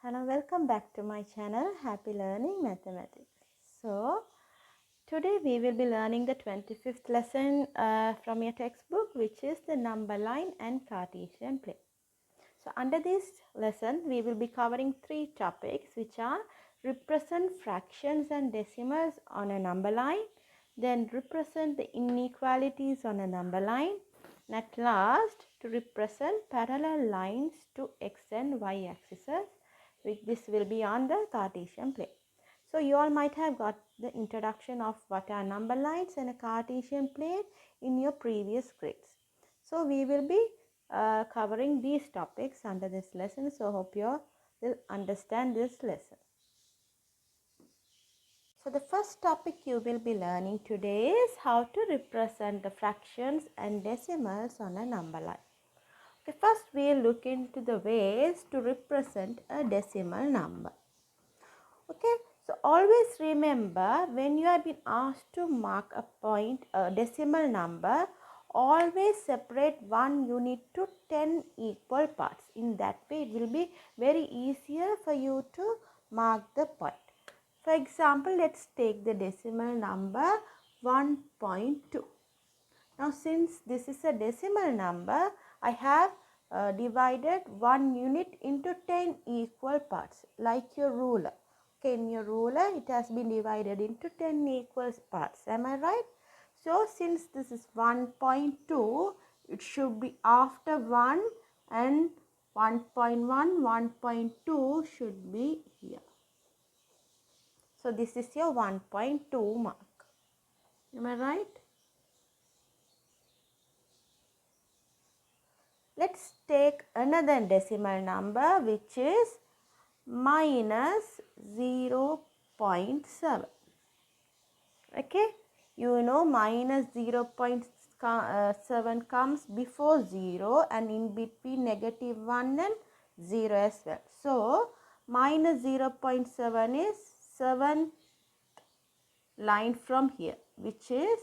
Hello, welcome back to my channel Happy Learning Mathematics. So today we will be learning the 25th lesson from your textbook, which is the number line and Cartesian plane. So under this lesson we will be covering three topics, which are represent fractions and decimals on a number line, then represent the inequalities on a number line, and at last to represent parallel lines to x and y axes, which this will be on the Cartesian plane. So you all might have got the introduction of what are number lines and a Cartesian plane in your previous grades. So we will be covering these topics under this lesson. So hope you all will understand this lesson. So the first topic you will be learning today is how to represent the fractions and decimals on a number line. Okay, first we will look into the ways to represent a decimal number. Okay, so always remember, when you have been asked to mark a decimal number, always separate one unit to 10 equal parts. In that way it will be very easier for you to mark the point. For example, let's take the decimal number 1.2. Now since this is a decimal number, I have divided one unit into 10 equal parts, like your ruler. Okay, in your ruler it has been divided into 10 equal parts. Am I right? So since this is 1.2, it should be after 1, and 1.1, 1.2 should be here. So this is your 1.2 mark. Am I right? Let's take another decimal number, which is minus 0.7. Okay, you know minus 0.7 comes before 0 and in between negative 1 and 0 as well. So minus 0.7 is 7th line from here, which is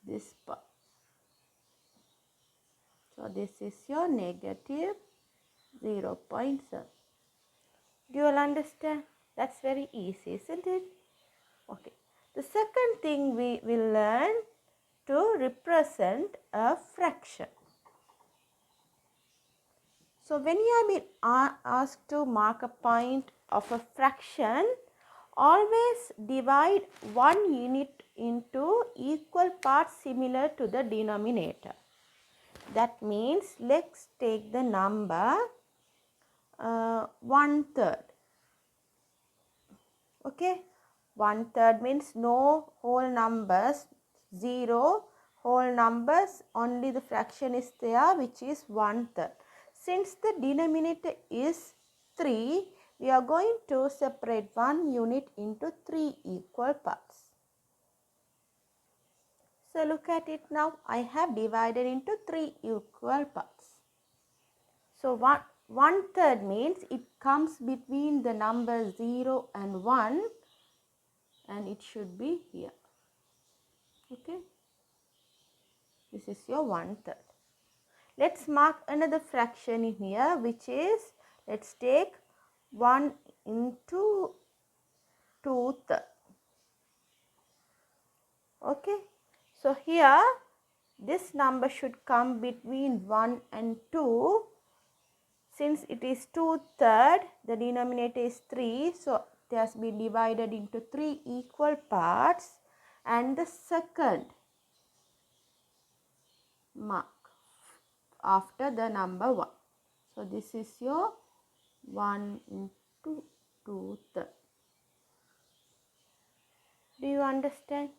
this part. So this is your negative 0.7. Do you all understand? That's very easy, isn't it? Okay. The second thing we will learn to represent a fraction. So when you have been asked to mark a point of a fraction, always divide one unit into equal parts similar to the denominator. That means let's take the number 1/3. Okay, 1/3 means no whole numbers, 0 whole numbers, only the fraction is there, which is 1/3. Since the denominator is 3, we are going to separate one unit into 3 equal parts. So look at it now. I have divided into 3 equal parts. So 1/3 means it comes between the number 0 and 1, and it should be here. Okay, this is your 1/3. Let's mark another fraction in here, which is, let's take 1 into 2/3. Okay, so here this number should come between 1 and 2. Since it is 2/3, the denominator is 3, so it has been divided into 3 equal parts, and the second mark after the number 1. So this is your 1 into 2/3. Do you understand?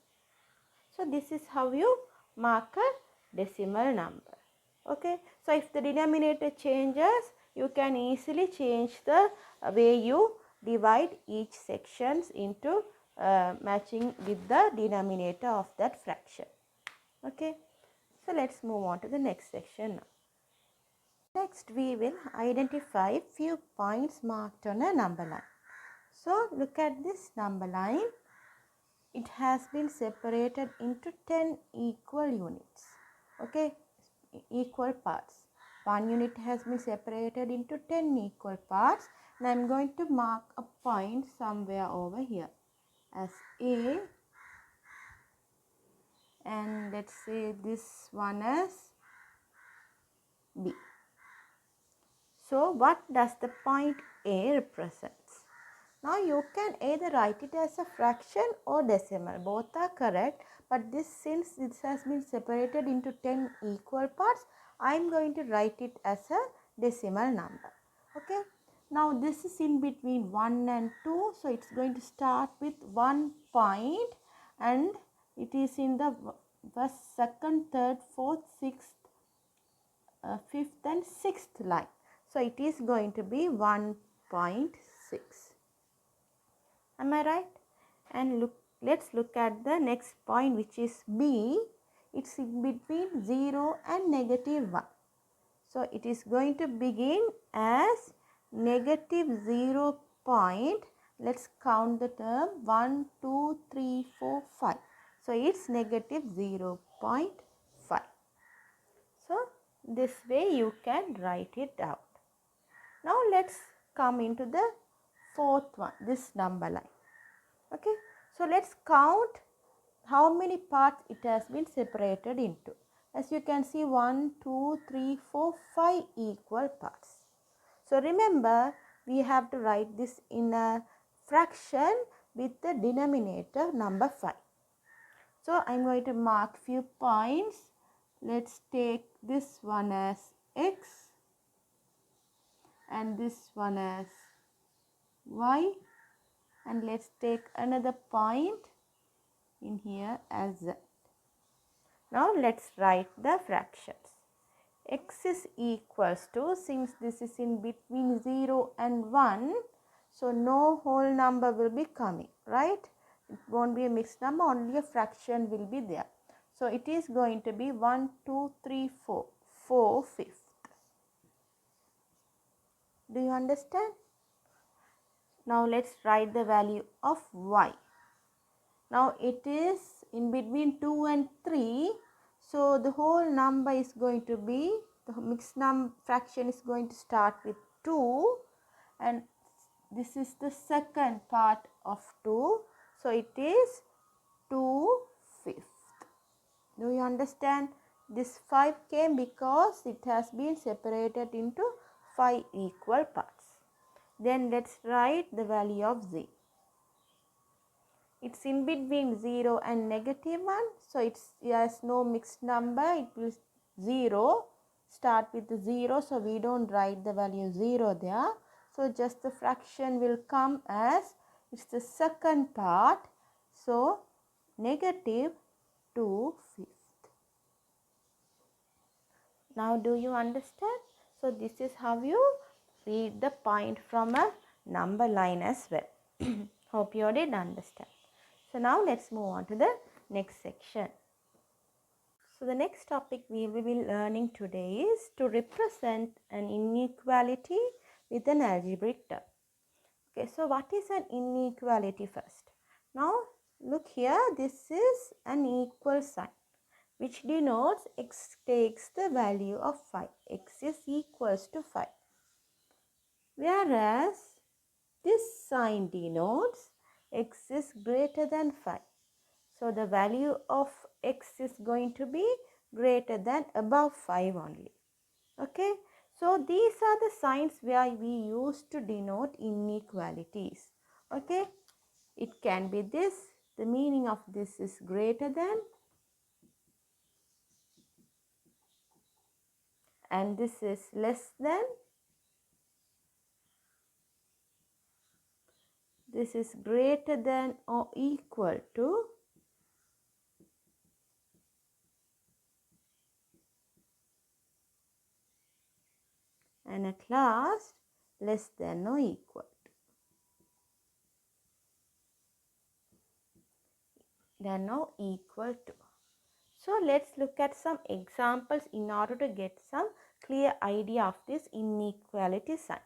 So this is how you mark a decimal number. Okay, so if the denominator changes, you can easily change the way you divide each sections into matching with the denominator of that fraction. Okay, so let's move on to the next section now. Next, we will identify few points marked on a number line. So look at this number line. It has been separated into 10 equal units. Okay, equal parts. One unit has been separated into 10 equal parts, and I'm going to mark a point somewhere over here as A, and let's say this one as B. So what does the point A represents? Now you can either write it as a fraction or decimal. Both are correct, but this, since this has been separated into 10 equal parts, I am going to write it as a decimal number. Okay. Now this is in between 1 and 2. So it's going to start with 1 point, and it is in the first, second, third, fourth, sixth, fifth and sixth line. So it is going to be 1.6. Am I right? And let's look at the next point, which is B. It's in between 0 and negative 1. So it is going to begin as negative 0 point. Let's count the term 1, 2, 3, 4, 5. So it's negative 0.5. So this way you can write it out. Now let's come into the fourth one, this number line. Okay, so let's count how many parts it has been separated into. As you can see, 1, 2, 3, 4, 5 equal parts. So remember, we have to write this in a fraction with the denominator number 5. So I'm going to mark few points. Let's take this one as x and this one as y, and let's take another point in here as z. Now let's write the fractions. X is equals to, since this is in between 0 and 1, so no whole number will be coming, right? It won't be a mixed number, only a fraction will be there. So it is going to be 1, 2, 3, 4, 4 fifths. Do you understand? Now let's write the value of y. Now it is in between 2 and 3. So the whole number is going to be, the mixed number fraction is going to start with 2, and this is the second part of 2. So it is 2 fifths. Do you understand? This 5 came because it has been separated into 5 equal parts. Then let's write the value of z. It's in between 0 and negative 1. So it has no mixed number. It will 0. Start with 0. So we don't write the value 0 there. So just the fraction will come as, it's the second part. So negative 2 fifths. Now do you understand? So this is how you read the point from a number line as well. Hope you did understand. So now let's move on to the next section. So the next topic we will be learning today is to represent an inequality with an algebraic term. Okay, so what is an inequality first? Now look here, this is an equal sign which denotes x takes the value of 5. X is equals to 5. Whereas this sign denotes x is greater than 5. So the value of x is going to be greater than above 5 only. Okay. So these are the signs where we use to denote inequalities. Okay. It can be this. The meaning of this is greater than, and this is less than. This is greater than or equal to. And at last, less than or equal to. Than or equal to. So let's look at some examples in order to get some clear idea of this inequality sign.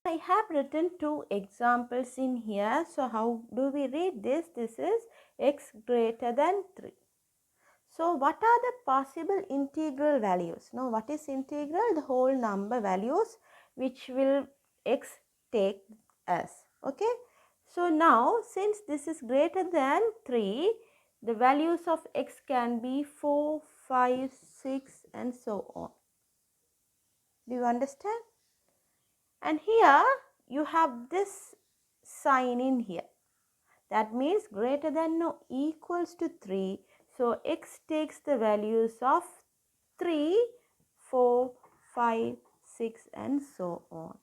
I have written 2 examples in here. So how do we read this? This is x greater than 3. So what are the possible integral values? Now what is integral? The whole number values which will x take as. Okay. So now since this is greater than 3, the values of x can be 4, 5, 6 and so on. Do you understand? And here you have this sign in here. That means greater than or equals to 3. So x takes the values of 3, 4, 5, 6 and so on.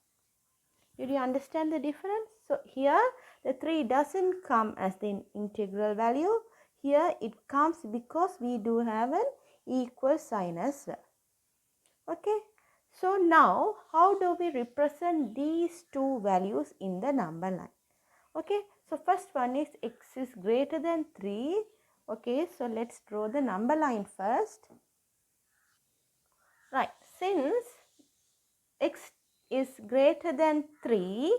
Did you understand the difference? So here the 3 doesn't come as the integral value. Here it comes because we do have an equal sign as well. Okay. So now how do we represent these two values in the number line? Okay. So first one is x is greater than 3. Okay. So let's draw the number line first. Right. Since x is greater than 3,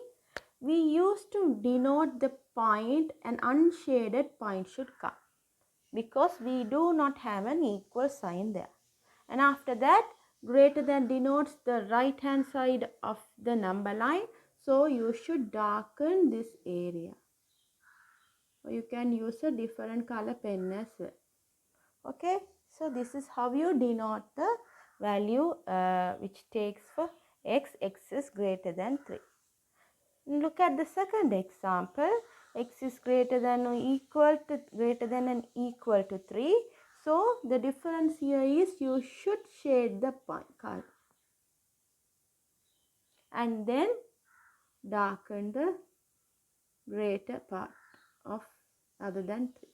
we used to denote the point, an unshaded point should come because we do not have an equal sign there. And after that, greater than denotes the right hand side of the number line. So you should darken this area. Or you can use a different color pen as well. Okay. So this is how you denote the value which takes for x is greater than 3. Look at the second example. X is greater than or equal to equal to 3. So the difference here is you should shade the point color and then darken the greater part of other than 3.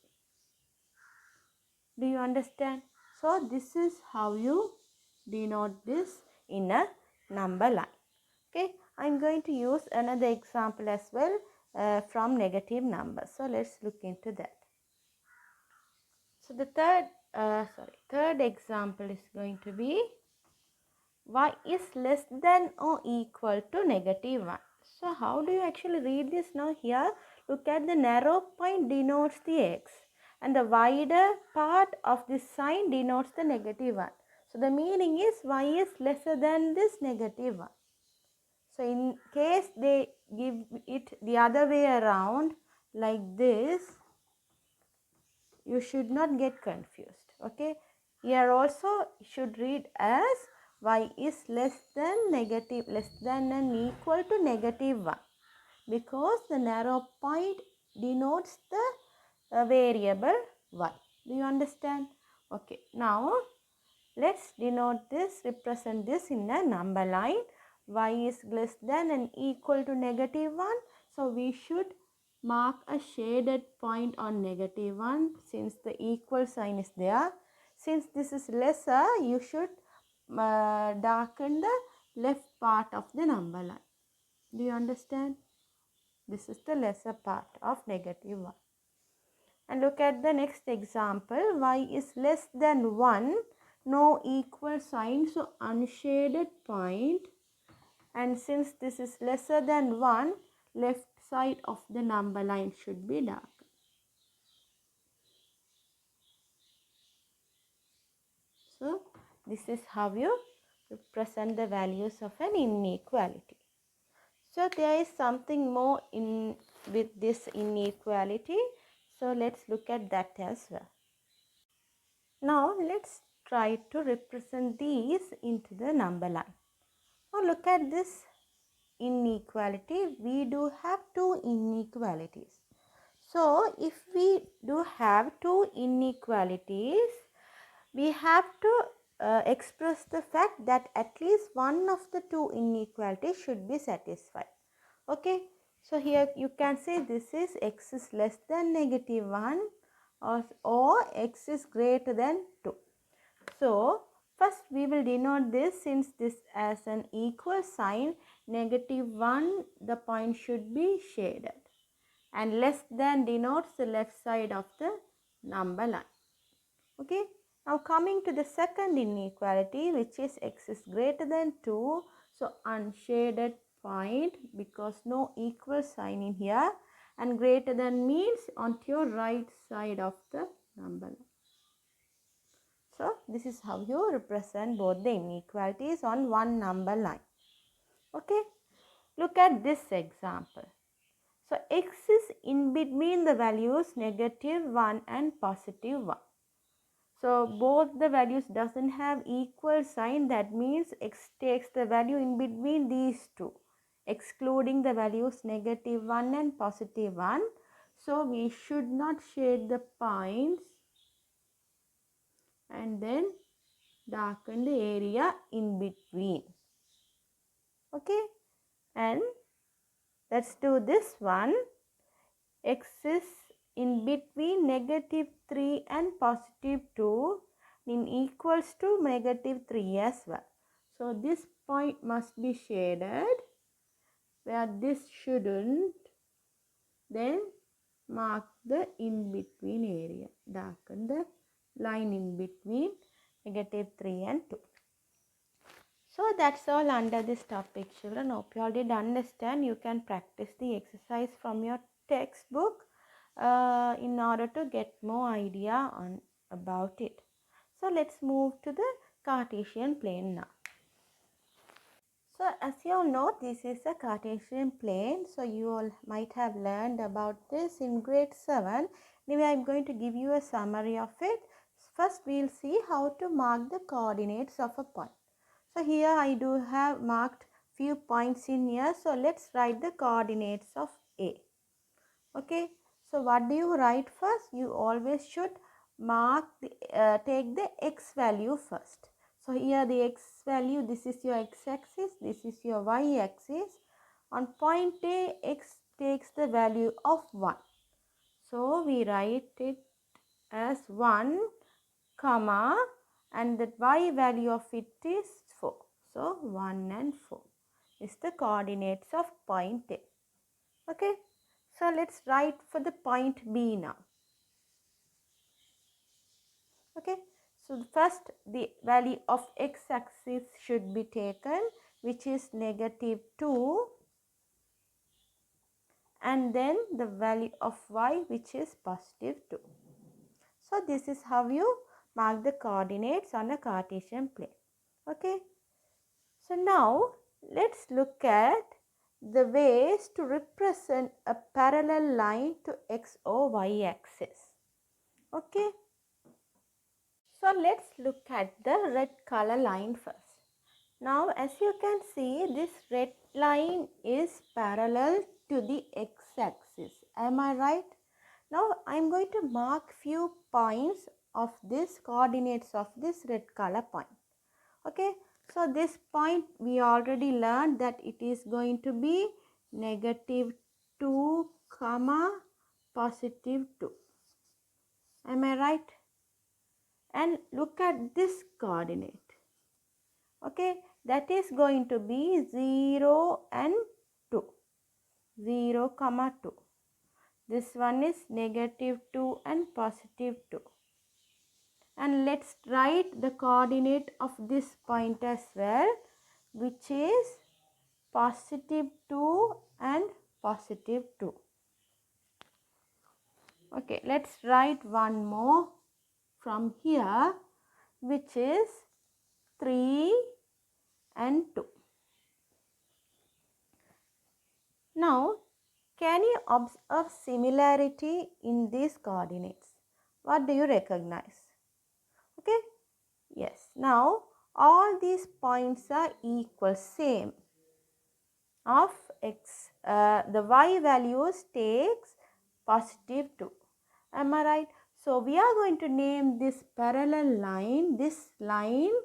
Do you understand? So this is how you denote this in a number line. Okay, I'm going to use another example as well from negative numbers. So let's look into that. So the third example is going to be y is less than or equal to -1. So how do you actually read this now? Here, look at the narrow point denotes the x and the wider part of this sign denotes the -1. So the meaning is y is lesser than this -1. So in case they give it the other way around like this, you should not get confused. Okay. Here also should read as y is less than and equal to -1 because the narrow point denotes the variable y. Do you understand? Okay. Now let's denote this, represent this in a number line. Y is less than and equal to -1. So we should mark a shaded point on -1 since the equal sign is there. Since this is lesser, you should darken the left part of the number line. Do you understand? This is the lesser part of -1. And look at the next example. Y is less than 1, no equal sign, so unshaded point. And since this is lesser than 1, left side of the number line should be dark. So this is how you represent the values of an inequality. So there is something more in with this inequality. So let's look at that as well. Now let's try to represent these into the number line. Now look at this inequality. We do have two inequalities. So if we do have two inequalities, we have to express the fact that at least one of the two inequalities should be satisfied. Okay. So here you can say this is x is less than -1 or x is greater than 2. So first we will denote this, since this as an equal sign, -1 the point should be shaded and less than denotes the left side of the number line. Okay. Now coming to the second inequality, which is x is greater than 2. So unshaded point because no equal sign in here, and greater than means on your right side of the number line. So this is how you represent both the inequalities on one number line. Okay. Look at this example. So x is in between the values -1 and +1. So both the values doesn't have equal sign. That means x takes the value in between these two, excluding the values -1 and +1. So we should not shade the points and then darken the area in between. Okay, and let's do this one. X is in between -3 and +2 in equals to -3 as well. So this point must be shaded where this shouldn't. Then mark the in between area. Darken the line in between -3 and 2. So that's all under this topic, children. Hope you all did understand. You can practice the exercise from your textbook in order to get more idea on about it. So let's move to the Cartesian plane now. So as you all know, this is a Cartesian plane. So you all might have learned about this in grade 7. Anyway, I'm going to give you a summary of it. First, we'll see how to mark the coordinates of a point. So here I do have marked few points in here. So let's write the coordinates of A. Okay. So what do you write first? You always should mark the, take the x value first. So here the x value, this is your x-axis, this is your y-axis. On point A, x takes the value of 1. So we write it as 1, comma, and the y value of it is 4. So 1 and 4 is the coordinates of point A. Okay. So let's write for the point B now. Okay. So first the value of x-axis should be taken, which is -2, and then the value of y, which is +2. So this is how you mark the coordinates on a Cartesian plane. Okay. So now let's look at the ways to represent a parallel line to x or y axis. Okay. So let's look at the red color line first. Now as you can see, this red line is parallel to the x-axis. Am I right? Now I am going to mark few points of this coordinates of this red color point. Okay. So this point we already learned that it is going to be -2, +2. Am I right? And look at this coordinate. Okay, that is going to be 0 and 2. 0, 2. This one is -2 and +2. And let's write the coordinate of this point as well, which is +2 and +2. Okay, let's write one more from here, which is 3 and 2. Now, can you observe similarity in these coordinates? What do you recognize? Okay, yes. Now, all these points are equal, same of x. The y values takes +2. Am I right? So, we are going to name this parallel line, this line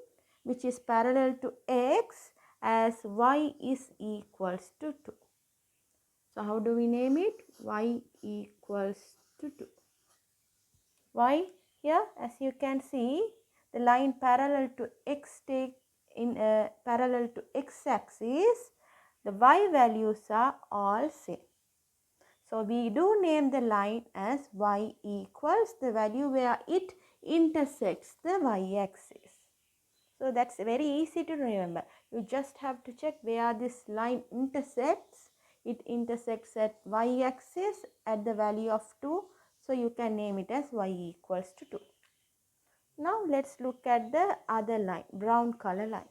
which is parallel to x, as y is equals to 2. So, how do we name it? Y equals to 2. Why? Here, as you can see, the line parallel to x take in parallel to x-axis, the y values are all same. So, we do name the line as y equals the value where it intersects the y-axis. So, that's very easy to remember. You just have to check where this line intersects. It intersects at y-axis at the value of 2. So, you can name it as y equals to 2. Now, let's look at the other line, brown color line.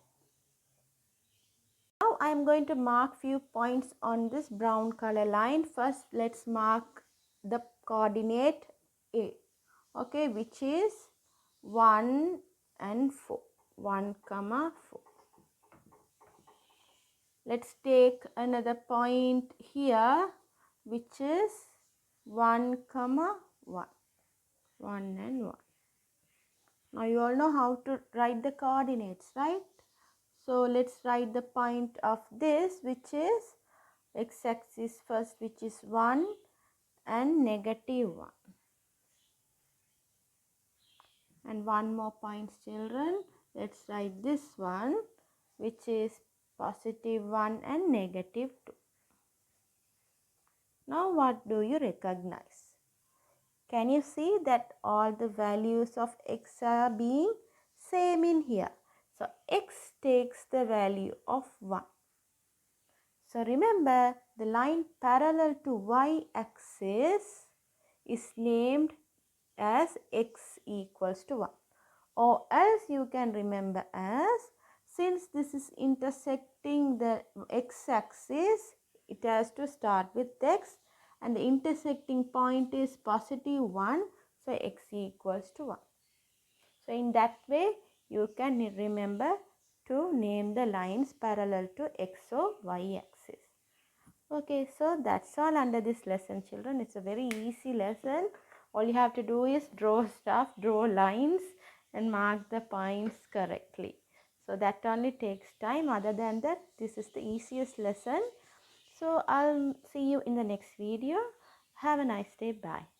Now, I am going to mark few points on this brown color line. First, let's mark the coordinate A, okay, which is 1 and 4, 1 comma 4. Let's take another point here, which is 1 comma 1, 1 and 1. Now you all know how to write the coordinates, right? So let's write the point of this, which is x-axis first, which is 1 and negative 1. And one more point, children. Let's write this one, which is positive 1 and negative 2. Now what do you recognize? Can you see that all the values of x are being same in here? So x takes the value of 1. So remember, the line parallel to y-axis is named as x equals to 1. Or else you can remember as, since this is intersecting the x-axis, it has to start with x and the intersecting point is positive 1. So x equals to 1. So in that way, you can remember to name the lines parallel to x or y axis. Okay, so that's all under this lesson, children. It's a very easy lesson. All you have to do is draw stuff, draw lines and mark the points correctly. So that only takes time. Other than that, this is the easiest lesson. So I'll see you in the next video. Have a nice day. Bye.